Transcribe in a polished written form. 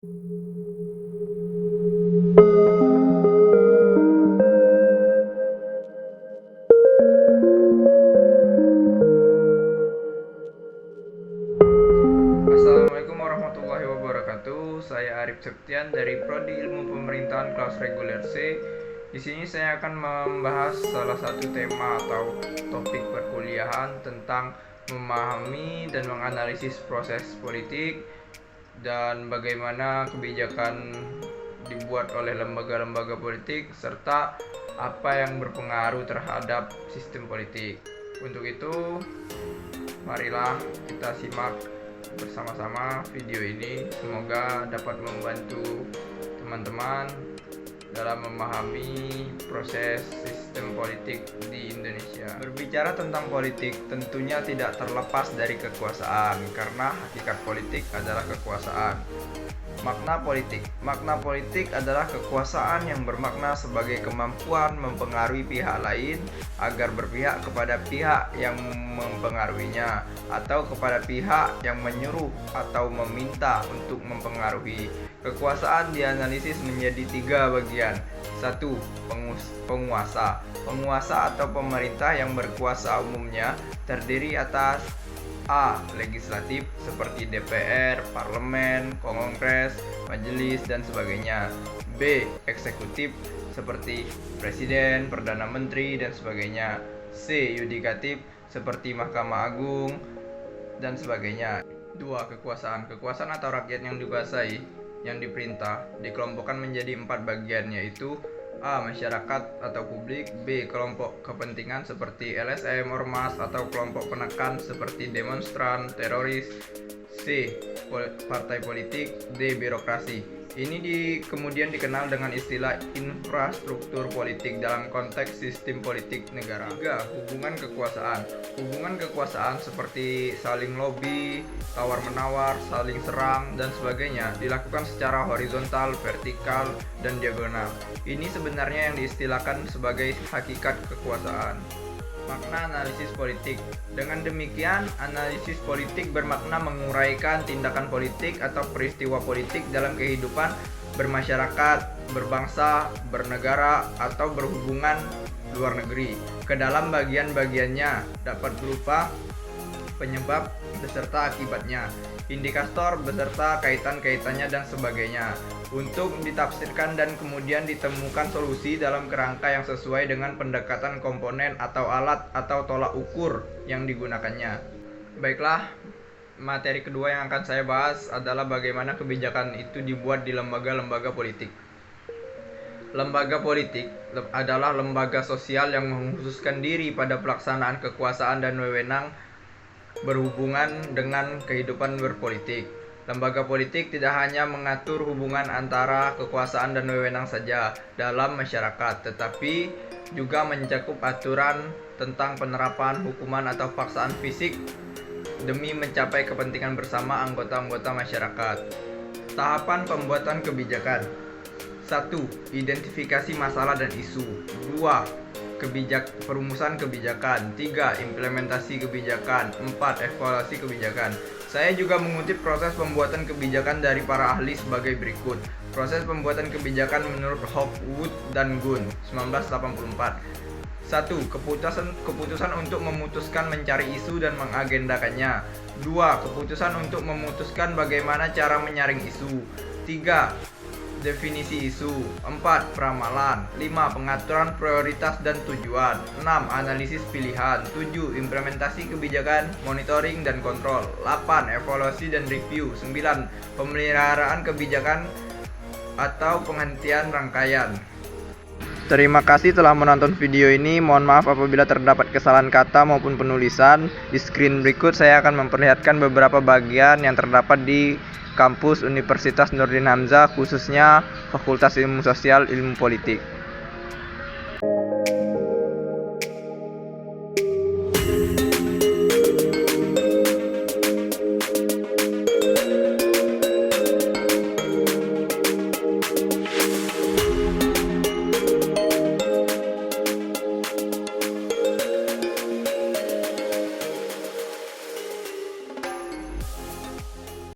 Assalamualaikum warahmatullahi wabarakatuh. Saya Arif Septian dari Prodi Ilmu Pemerintahan kelas reguler C. Di sini saya akan membahas salah satu tema atau topik perkuliahan tentang memahami dan menganalisis proses politik dan bagaimana kebijakan dibuat oleh lembaga-lembaga politik serta apa yang berpengaruh terhadap sistem politik. Untuk itu, marilah kita simak bersama-sama video ini. Semoga dapat membantu teman-teman dalam memahami proses sistem politik di Indonesia. Berbicara tentang politik tentunya tidak terlepas dari kekuasaan, karena hakikat politik adalah kekuasaan. Makna politik adalah kekuasaan yang bermakna sebagai kemampuan mempengaruhi pihak lain agar berpihak kepada pihak yang mempengaruhinya atau kepada pihak yang menyuruh atau meminta untuk mempengaruhi. Kekuasaan dianalisis menjadi 3 bagian. 1. Penguasa. Penguasa atau pemerintah yang berkuasa umumnya terdiri atas A. Legislatif seperti DPR, Parlemen, Kongres, Majelis, dan sebagainya. B. Eksekutif seperti Presiden, Perdana Menteri, dan sebagainya. C. Yudikatif seperti Mahkamah Agung, dan sebagainya. 2. Kekuasaan. Kekuasaan atau rakyat yang dikuasai, yang diperintah, dikelompokkan menjadi 4 bagian, yaitu A. Masyarakat atau publik. B. Kelompok kepentingan seperti LSM, ormas, atau kelompok penekan seperti demonstran, teroris. C. Partai politik. D. Birokrasi. Ini kemudian dikenal dengan istilah infrastruktur politik dalam konteks sistem politik negara. 3. Hubungan kekuasaan. Hubungan kekuasaan seperti saling lobby, tawar-menawar, saling serang, dan sebagainya dilakukan secara horizontal, vertikal, dan diagonal. Ini sebenarnya yang diistilahkan sebagai hakikat kekuasaan. Makna analisis politik. Dengan demikian, analisis politik bermakna menguraikan tindakan politik atau peristiwa politik dalam kehidupan bermasyarakat, berbangsa, bernegara, atau berhubungan luar negeri. Ke dalam bagian-bagiannya dapat berupa penyebab beserta akibatnya, indikator beserta kaitan-kaitannya, dan sebagainya, untuk ditafsirkan dan kemudian ditemukan solusi dalam kerangka yang sesuai dengan pendekatan komponen atau alat atau tolak ukur yang digunakannya. Baiklah, materi kedua yang akan saya bahas adalah bagaimana kebijakan itu dibuat di lembaga-lembaga politik. Lembaga politik adalah lembaga sosial yang mengkhususkan diri pada pelaksanaan kekuasaan dan wewenang berhubungan dengan kehidupan berpolitik. Lembaga politik tidak hanya mengatur hubungan antara kekuasaan dan wewenang saja dalam masyarakat, tetapi juga mencakup aturan tentang penerapan hukuman atau paksaan fisik demi mencapai kepentingan bersama anggota-anggota masyarakat. Tahapan pembuatan kebijakan. 1. Identifikasi masalah dan isu. 2. Perumusan kebijakan. 3. Implementasi kebijakan. 4. Evaluasi kebijakan. Saya juga mengutip proses pembuatan kebijakan dari para ahli sebagai berikut. Proses pembuatan kebijakan menurut Hopwood dan Gunn, 1984. 1. Keputusan untuk memutuskan mencari isu dan mengagendakannya. 2. Keputusan untuk memutuskan bagaimana cara menyaring isu. 3. Definisi isu. 4. Peramalan. 5. Pengaturan prioritas dan tujuan. 6. Analisis pilihan. 7. Implementasi kebijakan, monitoring dan kontrol. 8. Evaluasi dan review. 9. Pemeliharaan kebijakan atau penghentian rangkaian. Terima kasih telah menonton video ini. Mohon maaf apabila terdapat kesalahan kata maupun penulisan. Di screen berikut saya akan memperlihatkan beberapa bagian yang terdapat di kampus Universitas Nurdin Hamzah, khususnya Fakultas Ilmu Sosial Ilmu Politik.